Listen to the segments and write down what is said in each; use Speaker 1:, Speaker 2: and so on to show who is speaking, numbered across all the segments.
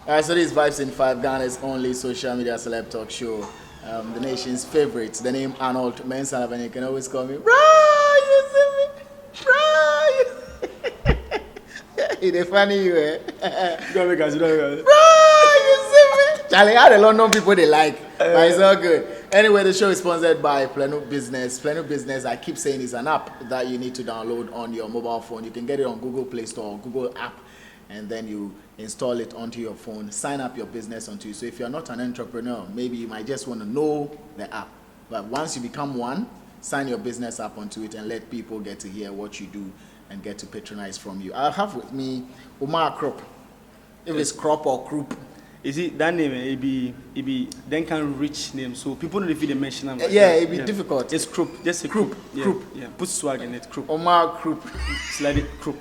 Speaker 1: Alright, so this is Vibes in 5, Ghana's only social media celeb talk show. The nation's favorite. The name Arnold. Men Elavanyo, you can always call me. Bro, you see me? Bro, it's funny, you eh?
Speaker 2: Bro, you
Speaker 1: see me? Charlie, how the London people they like. But it's all good. Anyway, the show is sponsored by Plano Business. Plano Business, I keep saying, is an app that you need to download on your mobile phone. You can get it on Google Play Store or Google App, and then you install it onto your phone, sign up your business onto it. So if you're not an entrepreneur, maybe you might just want to know the app. But once you become one, sign your business up onto it and let people get to hear what you do and get to patronize from you. I have with me Omar Crop. If it's crop or croup.
Speaker 2: Is it that name? It be then can rich name. So people don't even mention them. Like
Speaker 1: yeah,
Speaker 2: that.
Speaker 1: it'd be difficult.
Speaker 2: It's croup. Just a
Speaker 1: Croup.
Speaker 2: Yeah,
Speaker 1: Croup.
Speaker 2: Yeah. Put swag in it. Croup.
Speaker 1: Omar Croup.
Speaker 2: Slide it. Croup.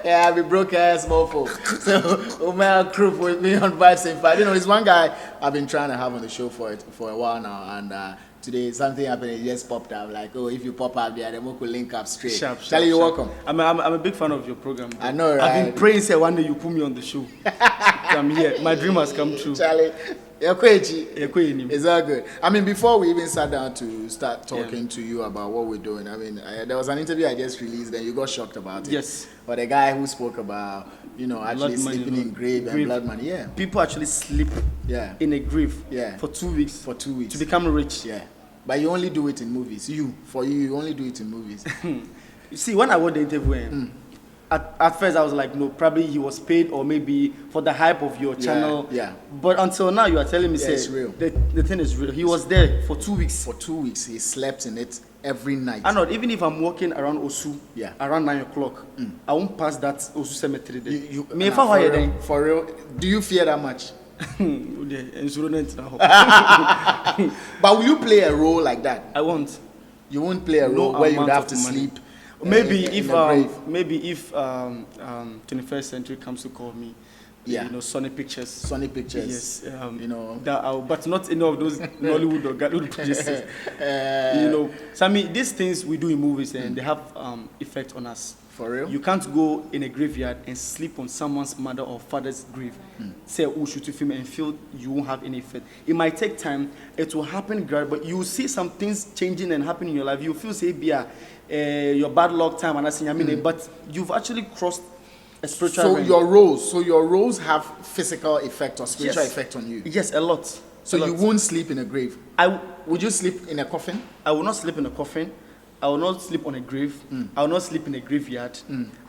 Speaker 1: Yeah, I be broke ass mofo. So Omar Croup with me on Vibes in 5. You know, it's one guy I've been trying to have on the show for a while now, and today something happened. It just popped up. Like, oh, if you pop up there, then we could link up straight. Charlie, you're welcome.
Speaker 2: I'm a big fan of your program. Bro.
Speaker 1: I know, right?
Speaker 2: I've been praying say one day you put me on the show. I'm here. My dream has come true.
Speaker 1: Charlie, it's all good. I mean, before we even sat down to start talking to you about what we're doing, I mean, there was an interview I just released and you got shocked about it.
Speaker 2: Yes.
Speaker 1: But the guy who spoke about, actually sleeping in grave and blood money. Yeah.
Speaker 2: People actually sleep in a grave for 2 weeks.
Speaker 1: For 2 weeks.
Speaker 2: To become rich.
Speaker 1: Yeah. But you only do it in movies. You only do it in movies.
Speaker 2: You see, when I watched the interview, at first I was like, no, probably he was paid or maybe for the hype of your channel.
Speaker 1: Yeah.
Speaker 2: But until now, you are telling me,
Speaker 1: it's real.
Speaker 2: The thing is real. He was there for 2 weeks.
Speaker 1: For 2 weeks, he slept in it every night.
Speaker 2: Arnold, even if I'm walking around Osu, around 9 o'clock, I won't pass that Osu cemetery there.
Speaker 1: For real, do you fear that much? But will you play a role like that?
Speaker 2: I won't.
Speaker 1: You won't play a role where you'd have to sleep.
Speaker 2: Maybe if 21st century comes to call me, Sony Pictures. Yes, but not any of those Nollywood or Hollywood producers. Sammy, these things we do in movies and they have effect on us.
Speaker 1: For real?
Speaker 2: You can't go in a graveyard and sleep on someone's mother or father's grave. Say, shoot to film and feel you won't have any effect. It might take time. It will happen gradually, but you will see some things changing and happening in your life. You feel, say, your bad luck time, and I say, but you've actually crossed a spiritual.
Speaker 1: So your roles have physical effect or spiritual effect on you.
Speaker 2: Yes, a lot.
Speaker 1: So you won't sleep in a grave. Would you sleep in a coffin?
Speaker 2: I will not sleep in a coffin. I will not sleep on a grave. I will not sleep in a graveyard.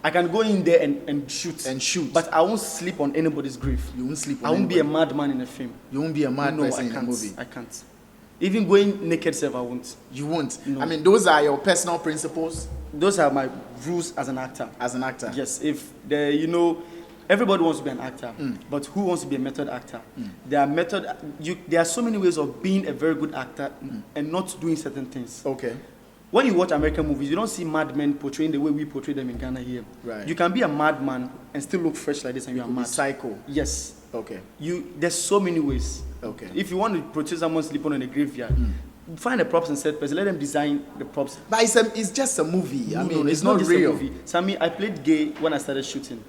Speaker 2: I can go in there and shoot. But I won't sleep on anybody's grave.
Speaker 1: You won't sleep on
Speaker 2: I won't be a madman in a film.
Speaker 1: You won't be a mad person in a movie?
Speaker 2: I can't. Even going naked self, I won't.
Speaker 1: You won't?
Speaker 2: No.
Speaker 1: I mean, those are your personal principles?
Speaker 2: Those are my rules as an actor.
Speaker 1: As an actor?
Speaker 2: Yes. If everybody wants to be an actor, but who wants to be a method actor? There are so many ways of being a very good actor and not doing certain things.
Speaker 1: Okay.
Speaker 2: When you watch American movies, you don't see madmen portraying the way we portray them in Ghana here.
Speaker 1: Right.
Speaker 2: You can be a madman and still look fresh like this, and you are mad.
Speaker 1: Psycho.
Speaker 2: Yes.
Speaker 1: Okay.
Speaker 2: There's so many ways.
Speaker 1: Okay.
Speaker 2: If you want to portray someone sleeping on a graveyard, find the props and set person. Let them design the props.
Speaker 1: But it's just a movie. I mean, it's not
Speaker 2: just
Speaker 1: real.
Speaker 2: A movie. Sammy, I played gay when I started shooting.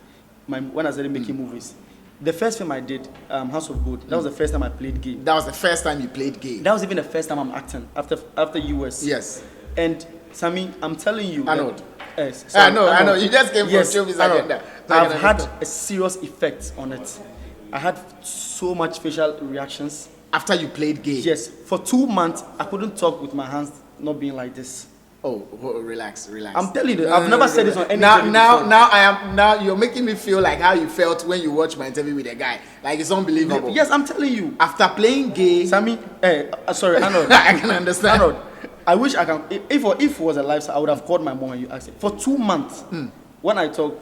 Speaker 2: When I started making movies. The first film I did, House of Gold, that was the first time I played gay.
Speaker 1: That was the first time you played gay?
Speaker 2: That was even the first time I'm acting after US.
Speaker 1: Yes.
Speaker 2: And Sammy, I'm telling you.
Speaker 1: Arnold.
Speaker 2: Yes.
Speaker 1: I know. You just came from Showbiz Agenda.
Speaker 2: I've had a serious effect on it. I had so much facial reactions.
Speaker 1: After you played gay?
Speaker 2: Yes. For 2 months, I couldn't talk with my hands not being like this.
Speaker 1: Oh, relax.
Speaker 2: I'm telling you, I've never said this on any interview
Speaker 1: now you're making me feel like how you felt when you watched my interview with a guy. Like, it's unbelievable.
Speaker 2: Yes, I'm telling you.
Speaker 1: After playing gay...
Speaker 2: Sammy, sorry, Arnold.
Speaker 1: I can understand.
Speaker 2: Arnold, I wish I can... If it was a life, I would have called my mom and you asked it. For 2 months, when I talk...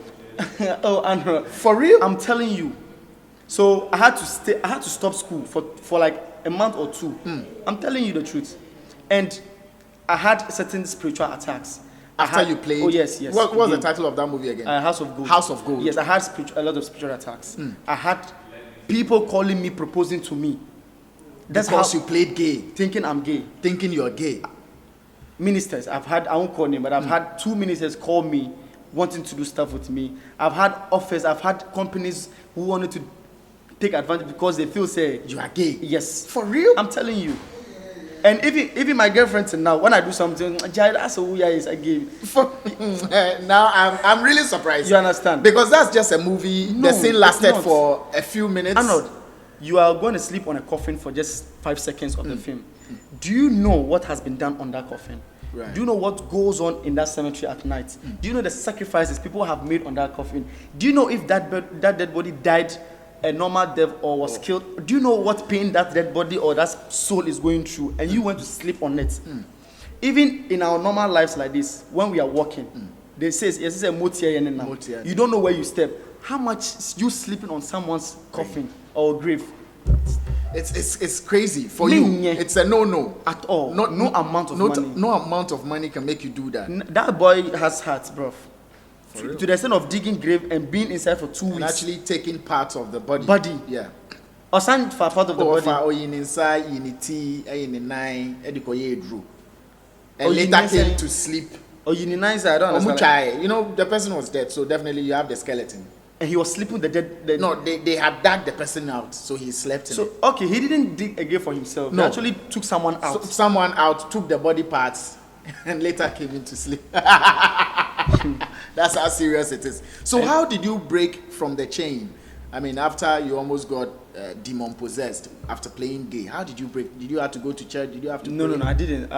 Speaker 2: oh, Arnold.
Speaker 1: For real?
Speaker 2: I'm telling you. So I had to stop school for like a month or two. I'm telling you the truth. And I had certain spiritual attacks.
Speaker 1: After you played?
Speaker 2: Oh, yes.
Speaker 1: What was the title of that movie again?
Speaker 2: House of Gold.
Speaker 1: House of Gold.
Speaker 2: Yes, I had a lot of spiritual attacks. I had people calling me, proposing to me.
Speaker 1: That's because you played gay?
Speaker 2: Thinking I'm gay.
Speaker 1: Thinking you're gay?
Speaker 2: Ministers, I won't call them, but I've had 2 ministers call me wanting to do stuff with me. I've had offers, I've had companies who wanted to take advantage because they feel, say,
Speaker 1: You are gay.
Speaker 2: yes.
Speaker 1: For real?
Speaker 2: I'm telling you. And even my girlfriend now, when I do something, Jai, that's who I is, I gave.
Speaker 1: Now I'm really surprised.
Speaker 2: You understand?
Speaker 1: Because that's just a movie.
Speaker 2: No,
Speaker 1: the scene
Speaker 2: it's
Speaker 1: lasted
Speaker 2: not.
Speaker 1: for a few minutes.
Speaker 2: Arnold, you are going to sleep on a coffin for just 5 seconds of the film. Do you know what has been done on that coffin?
Speaker 1: Right.
Speaker 2: Do you know what goes on in that cemetery at night? Do you know the sacrifices people have made on that coffin? Do you know if that dead body died a normal death or was killed? Do you know what pain that dead body or that soul is going through? And you went to sleep on it. Even in our normal lives like this, when we are walking, they say, yes, it's a motia now.
Speaker 1: Motia.
Speaker 2: You don't know where you step. How much you sleeping on someone's coffin or grave?
Speaker 1: It's crazy for
Speaker 2: Me,
Speaker 1: you.
Speaker 2: yeah.
Speaker 1: It's a no
Speaker 2: At all.
Speaker 1: Not
Speaker 2: No amount of money.
Speaker 1: No amount of money can make you do that.
Speaker 2: That boy has heart, bro.
Speaker 1: real?
Speaker 2: To the extent of digging grave and being inside for 2
Speaker 1: And
Speaker 2: weeks.
Speaker 1: actually taking parts of the body.
Speaker 2: Body.
Speaker 1: Yeah.
Speaker 2: Or some for part of the
Speaker 1: Or
Speaker 2: body.
Speaker 1: for in inside, in tea, in the nine, drew.
Speaker 2: Or
Speaker 1: And
Speaker 2: you
Speaker 1: later
Speaker 2: inside-
Speaker 1: came to sleep.
Speaker 2: Or unionize, I don't understand.
Speaker 1: Omuchai, you know, the person was dead, so definitely you have the skeleton.
Speaker 2: And he was sleeping with the dead.
Speaker 1: No, they had dug the person out, so he slept in
Speaker 2: So,
Speaker 1: it.
Speaker 2: okay, he didn't dig a grave for himself.
Speaker 1: No.
Speaker 2: He actually took someone
Speaker 1: So
Speaker 2: out.
Speaker 1: someone out took the body parts and later came into sleep. That's how serious it is. So how did you break from the chain? I mean, after you almost got demon possessed after playing gay, how did you break? Did you have to go to church? Did you have to?
Speaker 2: No,
Speaker 1: pray?
Speaker 2: I didn't.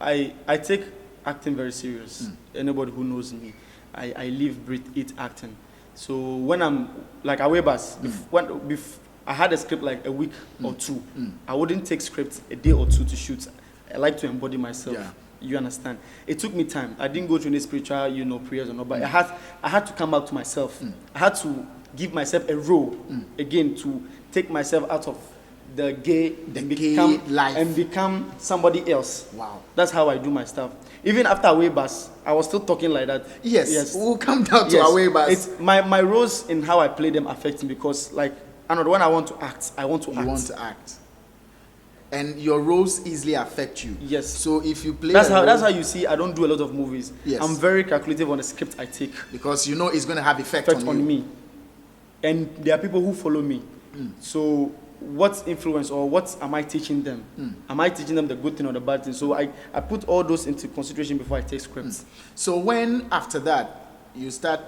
Speaker 2: I take acting very serious. Anybody who knows me, I live, breathe, eat acting. So when I'm like away bus, when I had a script like a week or two, I wouldn't take script a day or two to shoot. I like to embody myself.
Speaker 1: Yeah.
Speaker 2: You understand? It took me time. I didn't go through any spiritual, prayers or not, but I had to come back to myself. I had to give myself a role again to take myself out of the gay
Speaker 1: gay life
Speaker 2: and become somebody else.
Speaker 1: Wow.
Speaker 2: That's how I do my stuff. Even after Away Bus, I was still talking like that.
Speaker 1: Yes. We'll come down to our way back.
Speaker 2: It's my roles in how I play them affect me because, like, I know when I want to act, I want to act.
Speaker 1: You want to act. And your roles easily affect you.
Speaker 2: Yes.
Speaker 1: So if you play
Speaker 2: That's
Speaker 1: a role,
Speaker 2: how you see I don't do a lot of movies.
Speaker 1: Yes.
Speaker 2: I'm very calculative on the script I take.
Speaker 1: because you know it's going to have effect on you.
Speaker 2: me. And there are people who follow me. So what influence or what am I teaching them? Am I teaching them the good thing or the bad thing? So I put all those into consideration before I take scripts.
Speaker 1: So when after that you start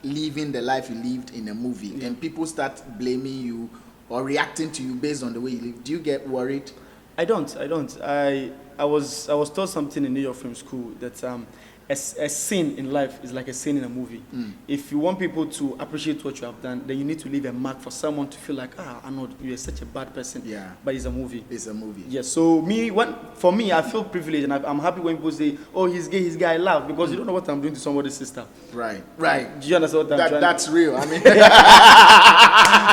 Speaker 1: living the life you lived in a movie and people start blaming you or reacting to you based on the way you live, do you get worried?
Speaker 2: I don't. I was taught something in New York Film School that a scene in life is like a scene in a movie. If you want people to appreciate what you have done, then you need to leave a mark for someone to feel like, Arnold, you are such a bad person.
Speaker 1: Yeah.
Speaker 2: But it's a movie.
Speaker 1: It's a movie.
Speaker 2: Yes. So for me, I feel privileged, and I'm happy when people say, "Oh, he's gay." I laugh because you don't know what I'm doing to somebody's sister.
Speaker 1: Right.
Speaker 2: Do you understand what I'm trying?
Speaker 1: That's real. I mean,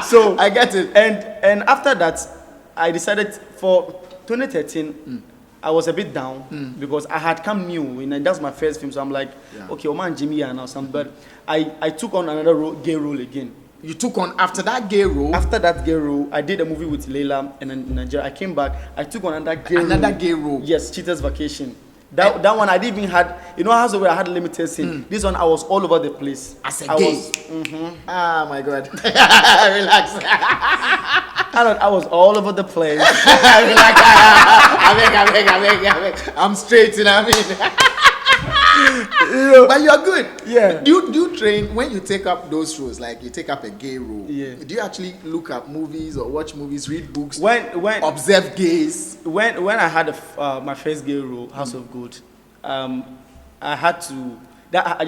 Speaker 2: So
Speaker 1: I get it.
Speaker 2: And after that, I decided for 2013. I was a bit down because I had come new, and that's my first film. So I'm like, okay, Omar and Jimmy and now some, but I took on another gay role again.
Speaker 1: You took on after that gay role.
Speaker 2: After that gay role, I did a movie with Leila and in Nigeria. I came back. I took on another gay role. Yes, Cheater's Vacation. That one I didn't even had. You know how where I had limited scene. This one I was all over the place.
Speaker 1: As a gay. Ah, my God. Relax.
Speaker 2: I was all over the place.
Speaker 1: Relax. I beg. I'm straight, you know what I mean? But you're good.
Speaker 2: Yeah.
Speaker 1: Do you train when you take up those roles, like you take up a gay role?
Speaker 2: Yeah.
Speaker 1: Do you actually look at movies or watch movies, read books,
Speaker 2: When
Speaker 1: observe gays?
Speaker 2: When I had my first gay role, House of Gold, I had to. I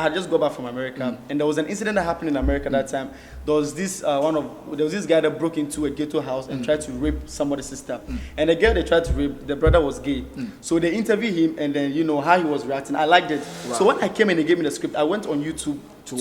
Speaker 2: had just got back from America, and there was an incident that happened in America that time. There was this guy that broke into a ghetto house and tried to rape somebody's sister, and the girl they tried to rape, the brother was gay. So they interviewed him, and then how he was reacting. I liked it.
Speaker 1: Wow.
Speaker 2: So when I came and they gave me the script, I went on YouTube to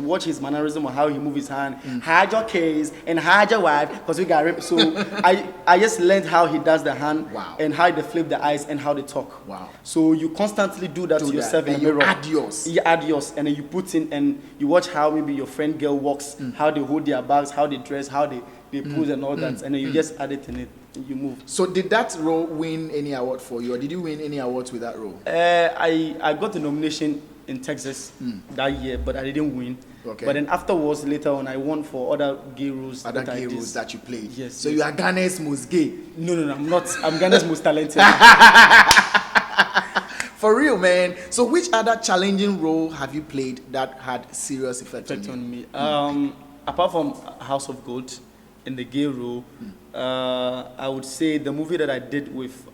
Speaker 2: watch his mannerism or how he moves his hand. Hide your case and hide your wife because we got raped. So I just learned how he does the hand and how they flip the eyes and how they talk.
Speaker 1: Wow.
Speaker 2: So you constantly do that to yourself in the mirror.
Speaker 1: Add yours.
Speaker 2: You add yours, and then you put in and you watch how maybe your friend girl walks, how they hold their bags, how they dress, how they pose and all that, and then you just add it in it and you move.
Speaker 1: So did that role win any award for you, or did you win any awards with that role?
Speaker 2: I got a nomination in Texas that year, but I didn't win.
Speaker 1: Okay.
Speaker 2: But then afterwards, later on, I won for other gay roles.
Speaker 1: Other gay roles that you played.
Speaker 2: Yes.
Speaker 1: So you are Ghana's most gay.
Speaker 2: No, I'm not. I'm Ghana's most talented.
Speaker 1: For real, man. So which other challenging role have you played that had serious effect on you?
Speaker 2: on me. Apart from House of Gold in the gay role, I would say the movie that I did with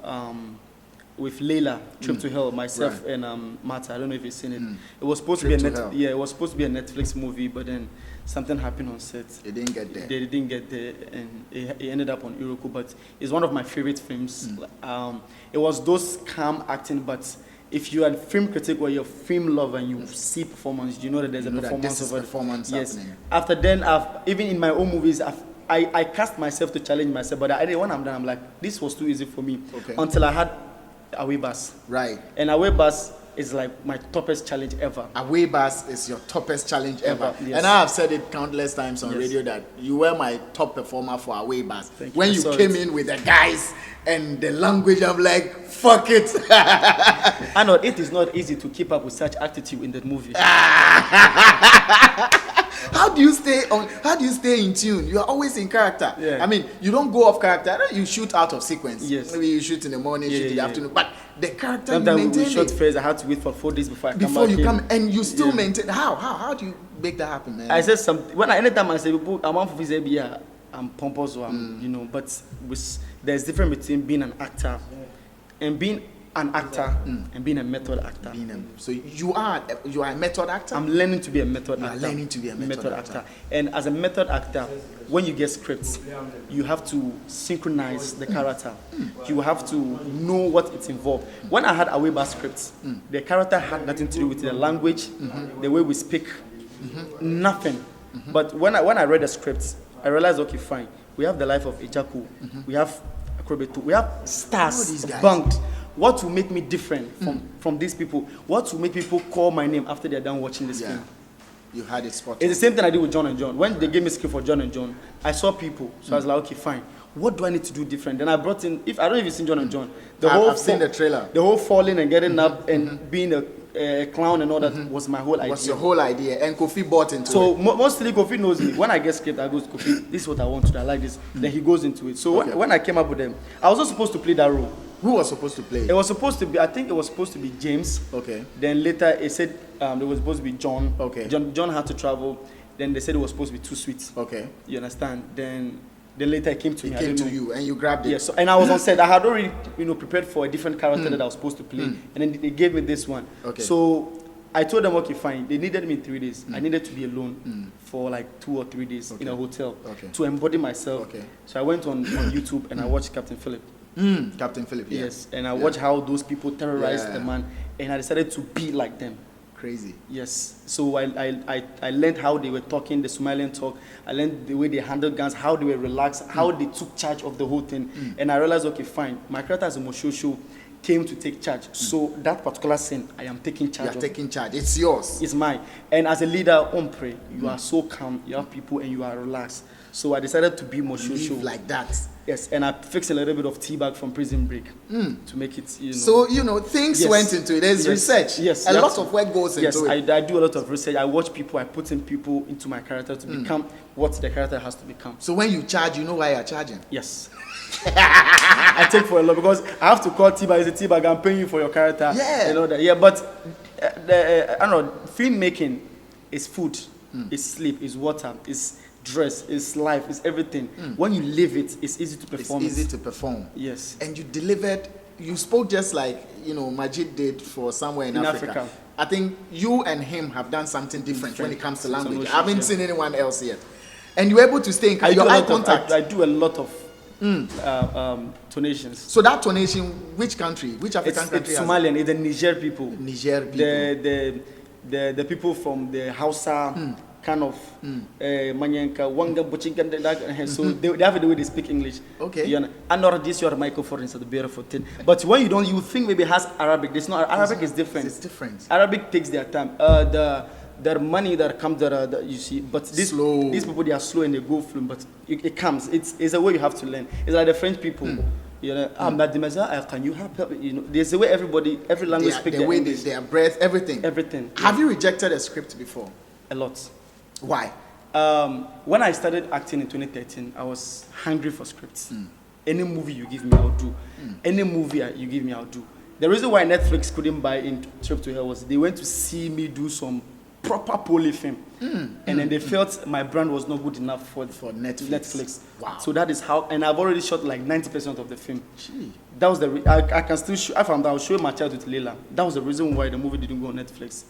Speaker 2: Layla, Trip to Hell, myself and Marta. I don't know if you've seen it. It was supposed to be it was supposed to be a Netflix movie, but then something happened on set.
Speaker 1: It didn't get there.
Speaker 2: They didn't get there, and it ended up on Iroko. But it's one of my favorite films. It was those calm acting, but if you are a film critic or you're a film lover and you see performance, you know that there's a performance
Speaker 1: happening.
Speaker 2: After then, even in my own movies, I cast myself to challenge myself, but when I'm done, I'm like, this was too easy for me.
Speaker 1: Okay.
Speaker 2: Until I had Away Bus.
Speaker 1: Right.
Speaker 2: And Away Bus is like my toughest challenge ever.
Speaker 1: Away Bus is your toughest challenge ever.
Speaker 2: Yes.
Speaker 1: And I have said it countless times on radio that you were my top performer for Away Bus. When you came in with the guys and the language, I'm like, fuck it.
Speaker 2: Arnold, it is not easy to keep up with such attitude in that movie.
Speaker 1: How do you stay in tune? You are always in character.
Speaker 2: Yeah.
Speaker 1: I mean, you don't go off character. I know you shoot out of sequence.
Speaker 2: Yes.
Speaker 1: Maybe you shoot in the morning, shoot in the afternoon. But the character
Speaker 2: sometimes
Speaker 1: you maintain
Speaker 2: we shot
Speaker 1: it.
Speaker 2: first. I had to wait for 4 days before I come back.
Speaker 1: Before you come, and you still maintain. How do you make that happen, man?
Speaker 2: I said something. Anytime I say, I want to visit here, I'm pompous, or I'm, but there's difference between being an actor and being an actor and being a method actor.
Speaker 1: So you are a method actor?
Speaker 2: I'm learning to be a method actor.
Speaker 1: Learning to be a method actor.
Speaker 2: And as a method actor, when you get scripts, you have to synchronize the character. You have to know what it's involved. When I had Away Bus scripts, the character had nothing to do with the language, the way we speak, nothing. But when I read the scripts, I realized, okay, fine. We have the life of Ichaku. We have Akrobetu. We have stars banked. What will make me different from these people? What will make people call my name after they're done watching this film?
Speaker 1: You had it spotted.
Speaker 2: It's the same thing I did with John and John. When they gave me script for John and John, I saw people. So I was like, okay, fine. What do I need to do different? Then I brought in, I don't know if you've seen John and John.
Speaker 1: I've seen the trailer.
Speaker 2: The whole falling and getting up and being a clown and all that was my whole idea.
Speaker 1: Was your whole idea. And Kofi bought into it.
Speaker 2: So mostly Kofi knows me. When I get script, I go to Kofi, this is what I want to do. I like this. Then he goes into it. So when I came up with them, I was not supposed to play that role.
Speaker 1: Who was supposed to play?
Speaker 2: It was supposed to be, I think it was supposed to be James.
Speaker 1: Okay.
Speaker 2: Then later it said it was supposed to be John.
Speaker 1: Okay.
Speaker 2: John had to travel. Then they said it was supposed to be Too Sweet.
Speaker 1: Okay.
Speaker 2: You understand? Then later it came to me.
Speaker 1: It came to you and you grabbed it.
Speaker 2: Yes. And I was on set. I had already prepared for a different character that I was supposed to play. And then they gave me this one.
Speaker 1: Okay.
Speaker 2: So I told them, okay, fine. They needed me in 3 days. I needed to be alone for like 2 or 3 days in a hotel to embody myself.
Speaker 1: Okay.
Speaker 2: So I went on YouTube and I watched Captain Philip.
Speaker 1: Captain Philip, yeah.
Speaker 2: Yes, and I watched how those people terrorized the man, and I decided to be like them.
Speaker 1: Crazy.
Speaker 2: Yes. So I learned how they were talking, the Somalian talk. I learned the way they handled guns, how they were relaxed, how they took charge of the whole thing. And I realized, okay, fine. My character as a Moshosho came to take charge. So that particular scene, I am taking charge.
Speaker 1: You are taking charge. It's yours.
Speaker 2: It's mine. And as a leader, Ompre, you are so calm. You have people and you are relaxed. So I decided to be Moshosho.
Speaker 1: Live like that.
Speaker 2: Yes, and I fixed a little bit of tea bag from Prison Break to make it,
Speaker 1: So, things went into it. There's research.
Speaker 2: Yes.
Speaker 1: A lot of work goes into it.
Speaker 2: Yes, I do a lot of research. I watch people. I put in people into my character to become what the character has to become.
Speaker 1: So when you charge, you know why you're charging?
Speaker 2: Yes. I take for a lot because I have to call tea bag. It's a tea bag. I'm paying you for your character.
Speaker 1: Yeah.
Speaker 2: You know that. Yeah, but I don't know. Filmmaking is food, is sleep, is water, is dress, is life, is everything. When you live it, it's easy to perform.
Speaker 1: It's easy to perform.
Speaker 2: Yes.
Speaker 1: And you delivered. You spoke just like Majid did for somewhere in Africa. I think you and him have done something different when it comes to language. I haven't seen anyone else yet. And you're able to stay in your eye contact.
Speaker 2: I do a lot of tonations.
Speaker 1: So that tonation, which country? Which African country?
Speaker 2: It's Somalian. It's the Niger people.
Speaker 1: Niger people.
Speaker 2: The people from the Hausa kind of Manyanka, Wanga, Bochinga, so they have the way they speak English.
Speaker 1: Okay.
Speaker 2: I know this your microphone is a beautiful thing. But when you think maybe it has Arabic. It's not. Arabic is different.
Speaker 1: It's different.
Speaker 2: Arabic takes their time. The money that comes that you see, but these people they are slow and they go through, but it comes. It's a way you have to learn. It's like the French people. You know, I'm not the Messiah. Can you help? You know, there's a way every language speaks
Speaker 1: their way, their breath, everything.
Speaker 2: Everything.
Speaker 1: Have you rejected a script before?
Speaker 2: A lot.
Speaker 1: Why?
Speaker 2: When I started acting in 2013, I was hungry for scripts. Any movie you give me, I'll do. Any movie you give me, I'll do. The reason why Netflix couldn't buy in Trip to Hell was they went to see me do some proper poly film. And then they felt my brand was not good enough for Netflix.
Speaker 1: Wow.
Speaker 2: So that is how, and I've already shot like 90% of the film.
Speaker 1: Gee.
Speaker 2: That was I can still show, I'll show my child with Leila. That was the reason why the movie didn't go on Netflix.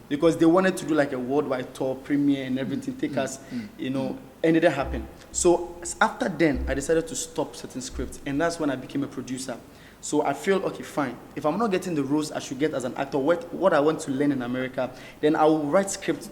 Speaker 2: Because they wanted to do like a worldwide tour, premiere and everything, take us, you know, and it didn't happen. So after then, I decided to stop certain scripts, and that's when I became a producer. So I feel, okay, fine. If I'm not getting the roles I should get as an actor, what I want to learn in America, then I will write scripts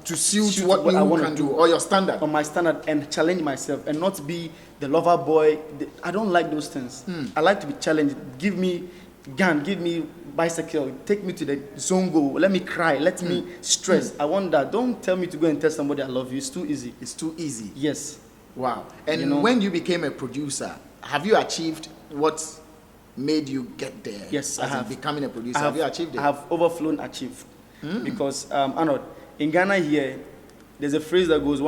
Speaker 1: to suit what I want to do, or your standard.
Speaker 2: On my standard, and challenge myself, and not be the lover boy. I don't like those things. I like to be challenged. Give me gun, give me bicycle, take me to the zongo, let me cry, let me stress. I want that. Don't tell me to go and tell somebody I love you. It's too easy.
Speaker 1: It's too easy.
Speaker 2: Yes.
Speaker 1: Wow. And
Speaker 2: you know,
Speaker 1: when you became a producer, have you achieved what made you get there?
Speaker 2: Yes, I have.
Speaker 1: Becoming a producer, have you achieved it?
Speaker 2: I have overflown achieved. Because, Arnold, in Ghana here, there's a phrase that goes,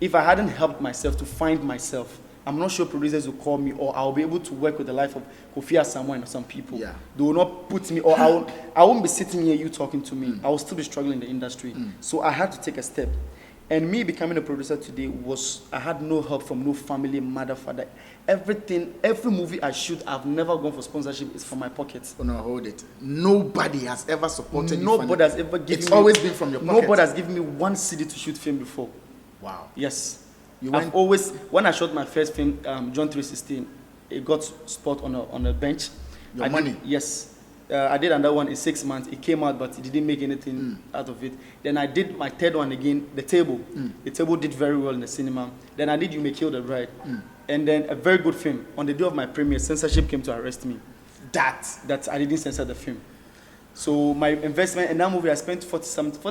Speaker 2: if I hadn't helped myself to find myself, I'm not sure producers will call me, or I'll be able to work with the life of Kofi Asamoah and some people.
Speaker 1: Yeah.
Speaker 2: They will not put me, or I won't be sitting here, you talking to me. I will still be struggling in the industry. So I had to take a step. And me becoming a producer today I had no help from no family, mother, father. Everything, every movie I shoot, I've never gone for sponsorship. It's from my pockets.
Speaker 1: Oh no, hold it. Nobody has ever supported you.
Speaker 2: Nobody has ever given me.
Speaker 1: It's always been from your pocket.
Speaker 2: Nobody has given me one CD to shoot film before.
Speaker 1: Wow.
Speaker 2: Yes. When I shot my first film, John 3:16, it got spot on a bench.
Speaker 1: Your money?
Speaker 2: Yes. I did another one in 6 months. It came out, but it didn't make anything out of it. Then I did my third one again, The Table. The Table did very well in the cinema. Then I did You May Kill the Bride. And then a very good film. On the day of my premiere, censorship came to arrest me. That I didn't censor the film. So my investment in that movie, I spent 40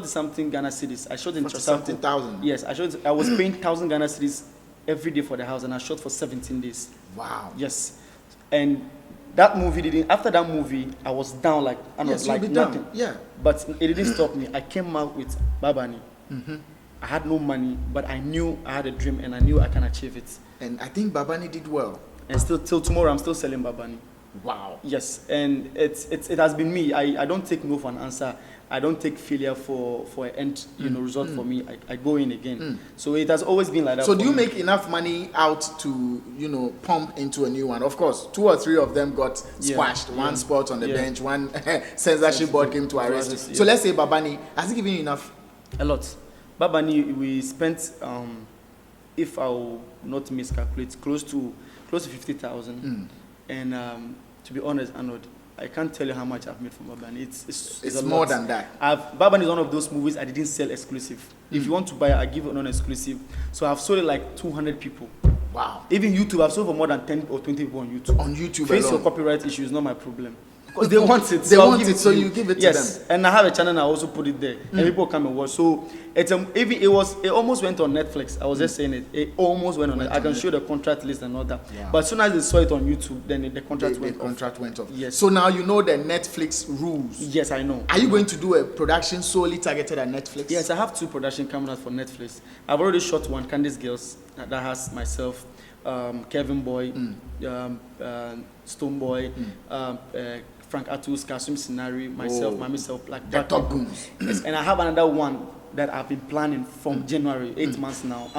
Speaker 2: something Ghana cedis. I shot in
Speaker 1: 40,000.
Speaker 2: Yes, I was paying 1,000 Ghana cedis every day for the house, and I shot for 17 days.
Speaker 1: Wow.
Speaker 2: Yes, and that movie after that movie, I was down like nothing.
Speaker 1: Down. Yeah.
Speaker 2: But it didn't stop me. I came out with Babani. I had no money, but I knew I had a dream, and I knew I can achieve it.
Speaker 1: And I think Babani did well.
Speaker 2: And still till tomorrow, I'm still selling Babani.
Speaker 1: Wow.
Speaker 2: Yes, and it has been me. I don't take no for an answer. I don't take failure for an end result for me. I go in again. So it has always been like that.
Speaker 1: So do you make enough money out to pump into a new one? Of course, 2 or 3 of them got squashed. One spot on the bench, one censorship board came to arrest you. So let's say Babani, has he given you enough?
Speaker 2: A lot. Babani, we spent, if I will not miscalculate, close to 50,000. And to be honest, Arnold, I can't tell you how much I've made from Babani. It's
Speaker 1: more than that.
Speaker 2: Babani is one of those movies I didn't sell exclusive. If you want to buy it, I give it non-exclusive. So I've sold it like 200 people.
Speaker 1: Wow.
Speaker 2: Even YouTube, I've sold for more than 10 or 20 people on YouTube.
Speaker 1: On YouTube
Speaker 2: Face
Speaker 1: alone.
Speaker 2: your copyright issue is not my problem. Because they want it.
Speaker 1: They want it, so you give it to them.
Speaker 2: Yes, and I have a channel and I also put it there. And people come and watch. So it almost went on Netflix. I was just saying it. It almost went on Netflix. I can show the contract list and all that. Yeah. But as soon as they saw it on YouTube, then the contract went off. Yes.
Speaker 1: So now you know the Netflix rules.
Speaker 2: Yes, I know.
Speaker 1: Are you going to do a production solely targeted at Netflix?
Speaker 2: Yes, I have 2 production coming out for Netflix. I've already shot one, Candice Girls, that has myself, Kevin Boy, Stone Boy, Frank Atus, Kasum Sinari, myself, myself, like
Speaker 1: the top goons.
Speaker 2: Yes, and I have another one that I've been planning from January, 8 months now.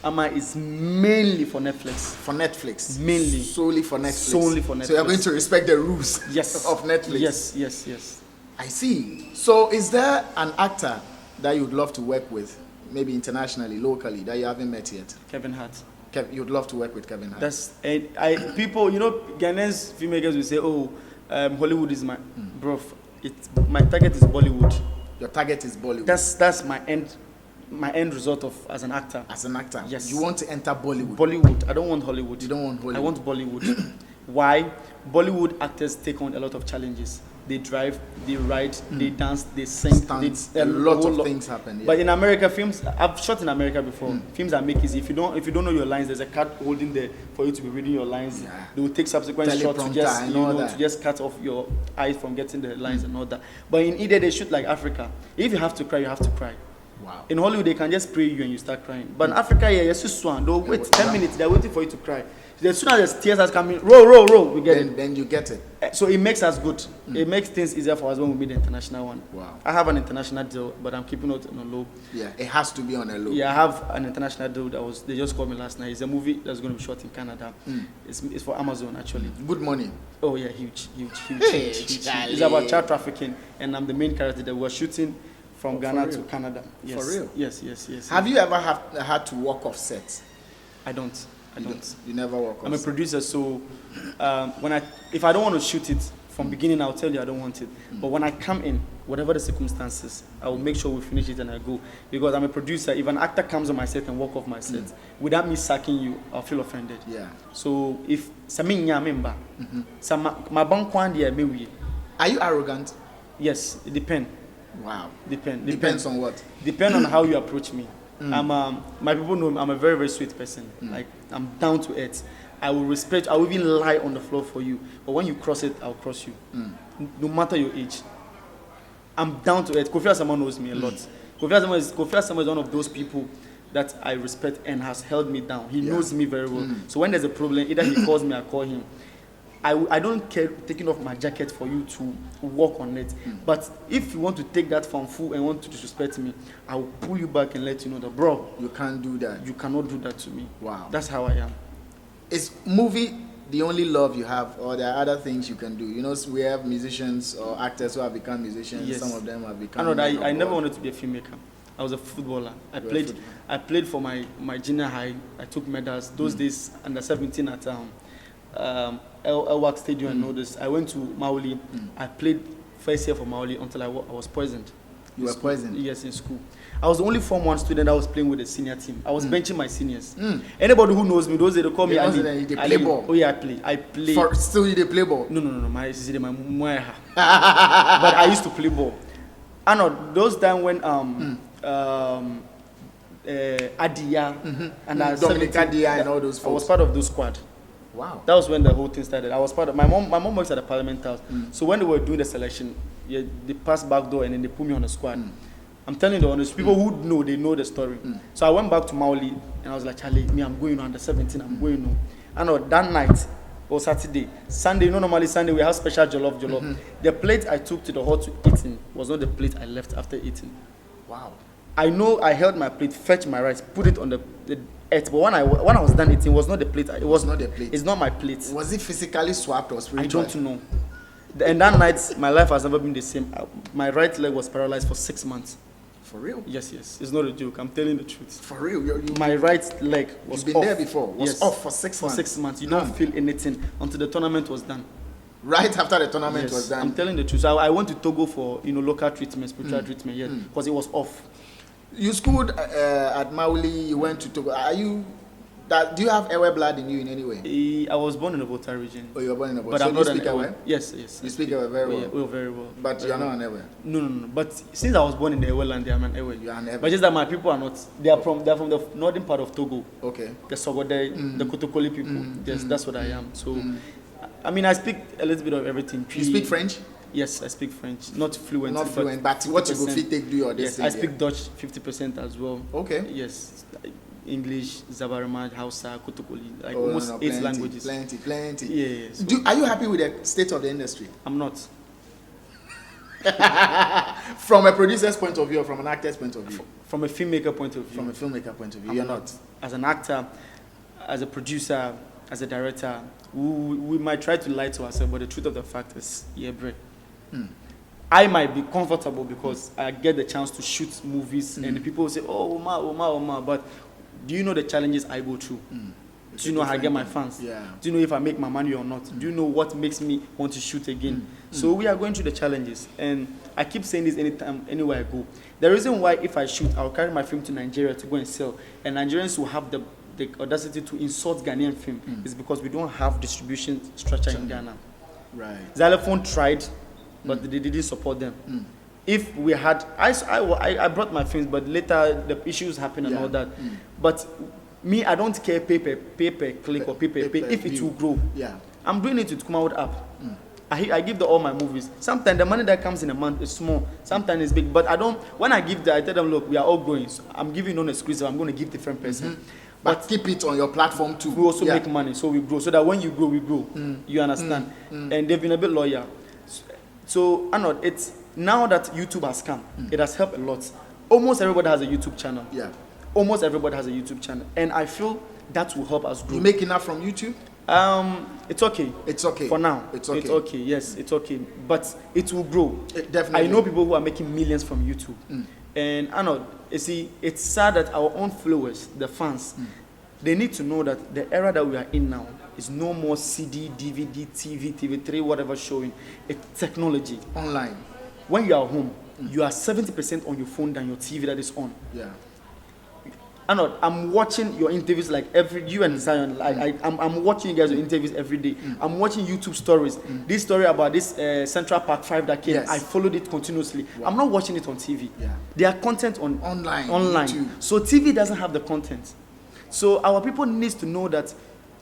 Speaker 2: Ama is mainly for Netflix.
Speaker 1: For Netflix?
Speaker 2: Mainly.
Speaker 1: Solely for Netflix?
Speaker 2: Solely for Netflix.
Speaker 1: So you're going to respect the rules of Netflix?
Speaker 2: Yes.
Speaker 1: I see. So is there an actor that you'd love to work with, maybe internationally, locally, that you haven't met yet?
Speaker 2: Kevin Hart.
Speaker 1: You'd love to work with Kevin Hart?
Speaker 2: People, Ghanaians filmmakers will say, Hollywood is my my target is Bollywood.
Speaker 1: Your target is Bollywood.
Speaker 2: That's my end result of as an actor.
Speaker 1: As an actor,
Speaker 2: yes.
Speaker 1: You want to enter Bollywood.
Speaker 2: Bollywood. I don't want Hollywood.
Speaker 1: You don't want Hollywood.
Speaker 2: I want Bollywood. Why? Bollywood actors take on a lot of challenges. they drive, they ride, they dance, they sing.
Speaker 1: Stunts, a lot of things happen. Yeah.
Speaker 2: But in America, films, I've shot in America before. Films that make easy. If you don't know your lines, there's a cut holding there for you to be reading your lines.
Speaker 1: Yeah.
Speaker 2: They will take subsequent shots to just to just cut off your eyes from getting the lines and all that. But in either they shoot like Africa. If you have to cry, you have to cry.
Speaker 1: Wow.
Speaker 2: In Hollywood, they can just spray you and you start crying. But in Africa, yeah, you're so swan. They'll wait 10 minutes. They're waiting for you to cry. As soon as the tears are coming, roll, we get it.
Speaker 1: Then you get it.
Speaker 2: So it makes us good. It makes things easier for us when we meet the international one.
Speaker 1: Wow.
Speaker 2: I have an international deal, but I'm keeping it on a low.
Speaker 1: Yeah, it has to be on a low.
Speaker 2: Yeah, I have an international deal they just called me last night. It's a movie that's going to be shot in Canada. It's for Amazon, actually.
Speaker 1: Good money.
Speaker 2: Oh, yeah, huge.
Speaker 1: Hey,
Speaker 2: It's about child trafficking, and I'm the main character that we're shooting from Ghana to Canada. Yes.
Speaker 1: For real?
Speaker 2: Yes.
Speaker 1: Have you ever had to walk off set?
Speaker 2: I don't.
Speaker 1: You never walk off
Speaker 2: I'm a
Speaker 1: set?
Speaker 2: producer, so if I don't want to shoot it from beginning, I'll tell you I don't want it. But when I come in, whatever the circumstances, I will make sure we finish it and I go. Because I'm a producer. If an actor comes on my set and walk off my set, without me sacking you, I'll feel offended.
Speaker 1: Yeah.
Speaker 2: So if member, my bank one day maybe.
Speaker 1: Are you arrogant?
Speaker 2: Yes, it depends.
Speaker 1: Wow.
Speaker 2: Depends
Speaker 1: on what?
Speaker 2: Depends on how you approach me. My people know I'm a very, very sweet person. Like, I'm down to earth. I will respect, I will even lie on the floor for you. But when you cross it, I'll cross you. No matter your age. I'm down to earth. Kofi Asama knows me a lot. Kofi Asama is one of those people that I respect and has held me down. He knows me very well. So when there's a problem, either he calls me, I call him. I don't care taking off my jacket for you to work on it. But if you want to take that from full and want to disrespect me, I will pull you back and let you know that, bro,
Speaker 1: you can't do that.
Speaker 2: You cannot do that to me.
Speaker 1: Wow.
Speaker 2: That's how I am.
Speaker 1: Is movie the only love you have, or there are other things you can do? You know, we have musicians or actors who have become musicians. Yes. Some of them have become.
Speaker 2: I never wanted to be a filmmaker. I was a footballer. I played for my junior high. I took medals. Those days, under 17 at Elwak Stadium and all this. I went to Mauli. I played first year for Mauli until I was poisoned.
Speaker 1: You were poisoned?
Speaker 2: Yes, in school. I was the only Form 1 student that was playing with the senior team. I was benching my seniors. Anybody who knows me, those days they call me Ali.
Speaker 1: You play ball?
Speaker 2: Oh yeah, I play.
Speaker 1: Still you play ball?
Speaker 2: No. My but I used to play ball. I know those times when Adia and
Speaker 1: Dominic Adia and all those folks.
Speaker 2: I was part of those squad.
Speaker 1: Wow.
Speaker 2: That was when the whole thing started. I was part of my mom works at the Parliament House. So when they were doing the selection, they passed back door and then they put me on the squad. I'm telling you the honest, people who know, they know the story. So I went back to Mauli and I was like, Charlie, I'm going on under 17, I'm going on. I know that night or Saturday, Sunday, normally Sunday we have special jollof. The plate I took to the hall to eating was not the plate I left after eating.
Speaker 1: Wow.
Speaker 2: I know I held my plate, fetched my rice, put it on the earth, but when I was done eating, it was not the plate. It was not the plate. It's not my plate.
Speaker 1: Was it physically swapped or spiritual?
Speaker 2: I don't know. And that night, my life has never been the same. My right leg was paralyzed for 6 months.
Speaker 1: For real?
Speaker 2: Yes. It's not a joke. I'm telling the truth.
Speaker 1: For real?
Speaker 2: My right leg was
Speaker 1: You've been
Speaker 2: off.
Speaker 1: There before? Was off for 6 months?
Speaker 2: For 6 months. You don't feel anything until the tournament was done.
Speaker 1: Right after the tournament was done?
Speaker 2: I'm telling the truth. I went to Togo for local treatment, spiritual treatment, because it was off.
Speaker 1: You schooled at Mauli, you went to Togo. Do you have Ewe blood in you in any way?
Speaker 2: I was born in the Volta region.
Speaker 1: Oh, you were born in the Volta.
Speaker 2: But
Speaker 1: so
Speaker 2: I'm not
Speaker 1: you speak Ewe?
Speaker 2: Yes.
Speaker 1: You speak Ewe very well?
Speaker 2: Yeah, very well.
Speaker 1: But you are not an Ewe?
Speaker 2: No. But since I was born in the Ewe land, I'm an Ewe.
Speaker 1: You are an Ewe.
Speaker 2: But just that my people are not. They are from the northern part of Togo.
Speaker 1: Okay.
Speaker 2: The Sogode, the Kotokoli people. Yes, that's what I am. So, I speak a little bit of everything.
Speaker 1: You speak French?
Speaker 2: Yes, I speak French. Not fluent.
Speaker 1: Not fluent, but what you go fit take do your
Speaker 2: Yes, I speak Dutch 50% as well.
Speaker 1: Okay.
Speaker 2: Yes. English, Zabarma, Hausa, Kotokoli, almost 8 languages.
Speaker 1: Plenty.
Speaker 2: Yes.
Speaker 1: Are you happy with the state of the industry?
Speaker 2: I'm not.
Speaker 1: From a producer's point of view or from an actor's point of view?
Speaker 2: From a filmmaker point of view.
Speaker 1: From a filmmaker point of view, you're not.
Speaker 2: As an actor, as a producer, as a director, we might try to lie to ourselves, but the truth of the fact is, I might be comfortable because I get the chance to shoot movies and people will say, oh, Omar, but do you know the challenges I go through? Do you know how I get my fans?
Speaker 1: Yeah.
Speaker 2: Do you know if I make my money or not? Do you know what makes me want to shoot again? So we are going through the challenges, and I keep saying this anytime, anywhere I go. The reason why if I shoot, I'll carry my film to Nigeria to go and sell, and Nigerians will have the audacity to insult Ghanaian film is because we don't have distribution structure in Ghana.
Speaker 1: Right.
Speaker 2: Xylophone tried, but they didn't support them. If we had, I brought my films, but later the issues happened and all that. But me, I don't care pay per click or pay if it will grow.
Speaker 1: Yeah.
Speaker 2: I'm doing it with Come Out App. I give all my movies. Sometimes the money that comes in a month is small. Sometimes it's big. But I don't. When I give that, I tell them, look, we are all growing. So I'm giving non exclusive. I'm going to give different person.
Speaker 1: But keep it on your platform too.
Speaker 2: We also make money, so we grow. So that when you grow, we grow. You understand? And they've been a bit loyal. So Arnold, it's now that YouTube has come, it has helped a lot. Almost everybody has a YouTube channel.
Speaker 1: Yeah.
Speaker 2: Almost everybody has a YouTube channel, and I feel that will help us grow.
Speaker 1: You make enough from YouTube?
Speaker 2: It's okay.
Speaker 1: It's okay.
Speaker 2: For now.
Speaker 1: It's okay.
Speaker 2: It's okay. Yes, it's okay. But it will grow.
Speaker 1: Definitely.
Speaker 2: I know people who are making millions from YouTube. And Arnold, you see, it's sad that our own followers, the fans, they need to know that the era that we are in now is no more CD, DVD, TV, TV3, whatever showing. It's technology.
Speaker 1: Online.
Speaker 2: When you are home, you are 70% on your phone than your TV that is on.
Speaker 1: Yeah.
Speaker 2: Arnold, I'm watching your interviews like you and Zion. I'm watching you guys' interviews every day. I'm watching YouTube stories. This story about this Central Park 5 that came, I followed it continuously. Wow. I'm not watching it on TV. Yeah. There are content online. YouTube. So TV doesn't have the content. So our people need to know that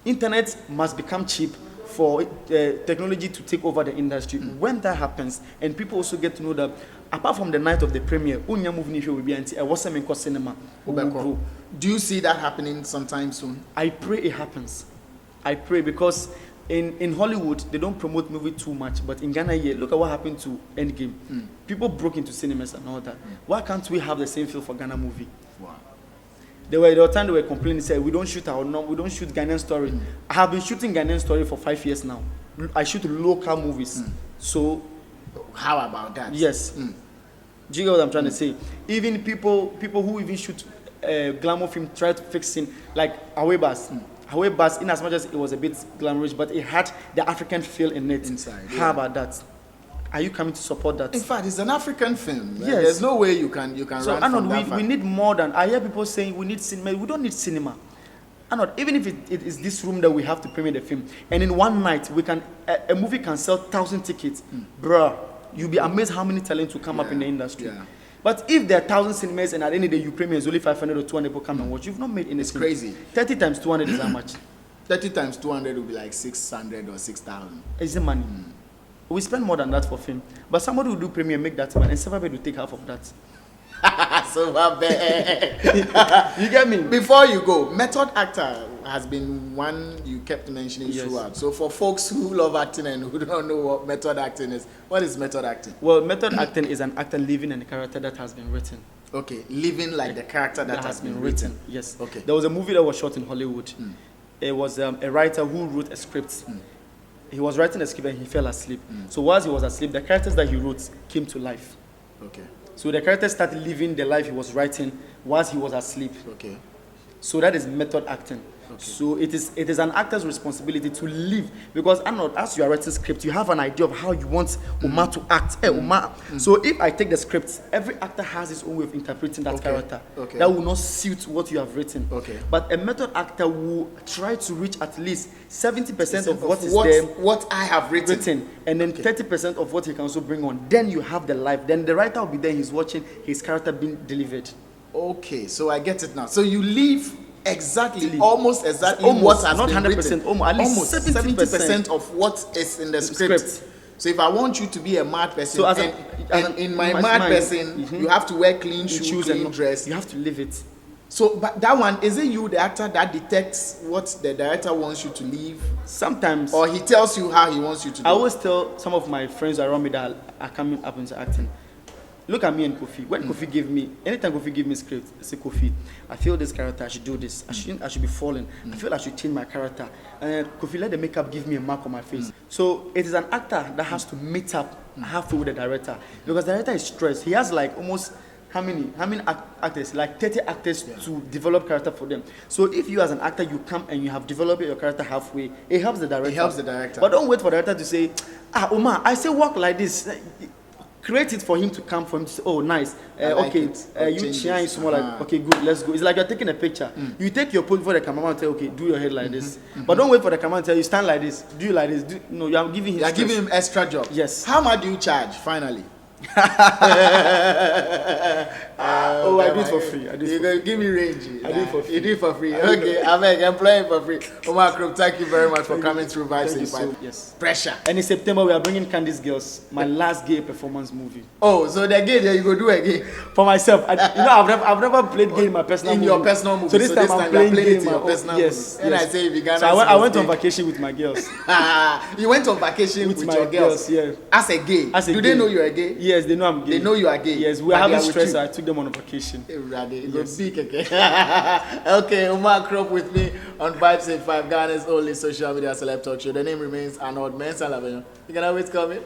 Speaker 2: internet must become cheap for technology to take over the industry. When that happens, and people also get to know that apart from the night of the premiere, unya movie will be anti. I was in cinema.
Speaker 1: Do you see that happening sometime soon?
Speaker 2: I pray it happens. I pray because in Hollywood they don't promote movie too much, but in Ghana, look at what happened to Endgame. People broke into cinemas and all that. Why can't we have the same feel for Ghana movie? Wow. There were time they were complaining, say we don't shoot Ghanaian story. I have been shooting Ghanaian story for 5 years now. I shoot local movies. So
Speaker 1: how about that?
Speaker 2: Yes. Do you get what I'm trying to say? Even people who even shoot glamour film try to fix it, like Awebas. Awebas, in as much as it was a bit glamorous, but it had the African feel in it. Inside. How about that? Are you coming to support that?
Speaker 1: In fact, it's an African film.
Speaker 2: Yes.
Speaker 1: There's no way you can
Speaker 2: so,
Speaker 1: run
Speaker 2: Arnold,
Speaker 1: from that fact.
Speaker 2: We need more than, I hear people saying we need cinema. We don't need cinema. Arnold, even if it is this room that we have to premiere the film, and in one night a movie can sell 1,000 tickets, bruh, you'll be amazed how many talents will come up in the industry. Yeah. But if there are 1,000 cinemas and at the end of the day you premiere is only 500 or 200 people come and watch, you've not made anything.
Speaker 1: It's crazy.
Speaker 2: 30 times 200 is how much?
Speaker 1: 30 times 200 will be like 600 or 6,000.
Speaker 2: It's the money. We spend more than that for film. But somebody will do premiere, make that money, and somebody will take half of that.
Speaker 1: So bad. You get me? Before you go, method actor has been one you kept mentioning throughout. So for folks who love acting and who don't know what method acting is, what is method acting?
Speaker 2: Well, method acting is an actor living in a character that has been written.
Speaker 1: Okay, living like the character that has been written.
Speaker 2: Yes.
Speaker 1: Okay.
Speaker 2: There was a movie that was shot in Hollywood. It was a writer who wrote a script. He was writing a script and he fell asleep. So whilst he was asleep, the characters that he wrote came to life.
Speaker 1: Okay.
Speaker 2: So the characters started living the life he was writing whilst he was asleep.
Speaker 1: Okay.
Speaker 2: So that is method acting. Okay. So it is an actor's responsibility to live, because Arnold, as you are writing script, you have an idea of how you want Omar to act. Omar. So if I take the script, every actor has his own way of interpreting that character. Okay. That will not suit what you have written. Okay. But a method actor will try to reach at least 70% of what is there,
Speaker 1: what I have written,
Speaker 2: and then 30% of what he can also bring on. Then you have the life. Then the writer will be there. He's watching his character being delivered.
Speaker 1: Okay, so I get it now. So you leave almost exactly what has
Speaker 2: not
Speaker 1: been
Speaker 2: 100%,
Speaker 1: written.
Speaker 2: almost
Speaker 1: 70% of what is in the script. So if I want you to be a mad person, so in my mad person, you have to wear clean shoes, clean dress.
Speaker 2: You have to live it.
Speaker 1: So, but that one, is it you, the actor, that detects what the director wants you to leave?
Speaker 2: Sometimes.
Speaker 1: Or he tells you how he wants you to do?
Speaker 2: I always tell some of my friends around me that are coming up into acting, look at me and Kofi. When Kofi gave me, anytime Kofi give me script, I say, Kofi, I feel this character, I should do this. I should be falling. I feel I should change my character. Kofi, let the makeup give me a mark on my face. So it is an actor that has to meet up halfway with the director, because the director is stressed. He has like almost how many actors? Like 30 actors to develop character for them. So if you as an actor, you come and you have developed your character halfway, it helps the director.
Speaker 1: It helps the director.
Speaker 2: But don't wait for the director to say, Omar, I say walk like this. create it for him to come, for him to say, oh, nice.
Speaker 1: like
Speaker 2: Okay,
Speaker 1: it. Or
Speaker 2: you
Speaker 1: changes.
Speaker 2: shine small, like, okay, good, let's go. It's like you're taking a picture. You take your pose for the cameraman and tell, okay, do your head like this. But don't wait for the cameraman to tell you, stand like this, do you like this. No, you are giving him
Speaker 1: You're
Speaker 2: stress.
Speaker 1: giving him extra job.
Speaker 2: Yes.
Speaker 1: How much do you charge, finally?
Speaker 2: Oh, I do it for free. I do it
Speaker 1: You
Speaker 2: for
Speaker 1: go give me range.
Speaker 2: I do it for free.
Speaker 1: You do it for free. Okay, I beg, employ him for free. Omar Krop, thank you very much for coming through Vibes
Speaker 2: Thank you
Speaker 1: in
Speaker 2: so-
Speaker 1: Five.
Speaker 2: yes.
Speaker 1: Pressure.
Speaker 2: And in September, we are bringing Candice Girls, my last gay performance movie.
Speaker 1: Oh, so the gay there you go do again.
Speaker 2: For myself, I've never played gay in my personal
Speaker 1: In
Speaker 2: movie.
Speaker 1: your personal movie.
Speaker 2: So this time I'm
Speaker 1: you're
Speaker 2: playing
Speaker 1: playing
Speaker 2: gay
Speaker 1: it
Speaker 2: in
Speaker 1: in
Speaker 2: my
Speaker 1: your
Speaker 2: own.
Speaker 1: personal
Speaker 2: Yes,
Speaker 1: movie. And
Speaker 2: yes.
Speaker 1: I say if you
Speaker 2: So I went on vacation with my girls.
Speaker 1: You went on vacation
Speaker 2: With
Speaker 1: with
Speaker 2: my
Speaker 1: your girls.
Speaker 2: yeah.
Speaker 1: As a gay.
Speaker 2: As a
Speaker 1: Do
Speaker 2: gay.
Speaker 1: they know you're a gay?
Speaker 2: Yes, they know I'm gay.
Speaker 1: They know you are gay.
Speaker 2: Yes, we
Speaker 1: but
Speaker 2: are
Speaker 1: they
Speaker 2: having
Speaker 1: with
Speaker 2: stress,
Speaker 1: you.
Speaker 2: so I took them on a vacation.
Speaker 1: Yes. Okay, Omar Krop with me on Vibes in 5, Ghana's only social media celeb talk show. The name remains Arnold Elavanyo. You can always call me.